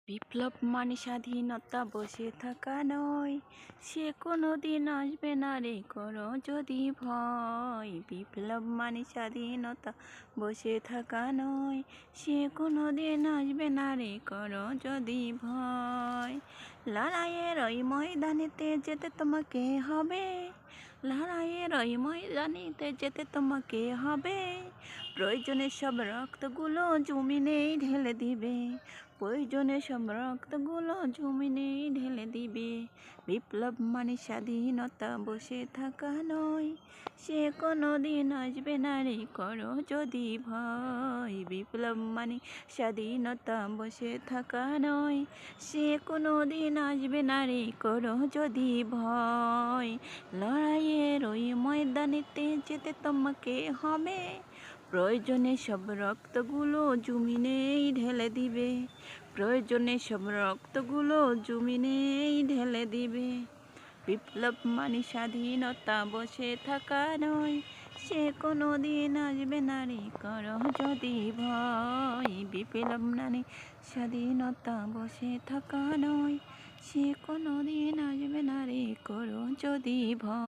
বিপ্লব মানে স্বাধীনতা, বসে থাকা নয়, সে কোনো দিন আসবে না রে করো যদি ভয়। বিপ্লব মানে স্বাধীনতা, বসে থাকা নয়, সে কোনো দিন আসবে না রে করো যদি ভয়। লড়াইয়ের ওই ময়দানেতে যেতে তোমাকে হবে, লড়াইয়ের ওই ময়দানেতে যেতে তোমাকে হবে। প্রয়োজনে সব রক্তগুলো জমিনেই ঢেলে দিবে, প্রয়োজনে সব রক্তগুলো জমিনেই ঢেলে দিবে। বিপ্লব মানে স্বাধীনতা, বসে থাকা নয়, সে কোনো দিন আসবে না রে করো যদি ভয়। বিপ্লব মানে স্বাধীনতা, বসে থাকা নয়, সে কোনো দিন আসবে না রে করো যদি ভয়। লড়াইয়ের ওই ময়দানেতে যেতে তোমাকে হবে, প্রয়োজনে সব রক্তগুলো জমিনেই ঢেলে দিবে, প্রয়োজনে সব রক্তগুলো জমিনেই ঢেলে দিবে। বিপ্লব মানে স্বাধীনতা, বসে থাকা নয়, সে কোনো দিন আসবে না রে করো যদি ভয়। বিপ্লব মানে স্বাধীনতা, বসে থাকা নয়, সে কোনো দিন আসবে না রে করো যদি ভয়।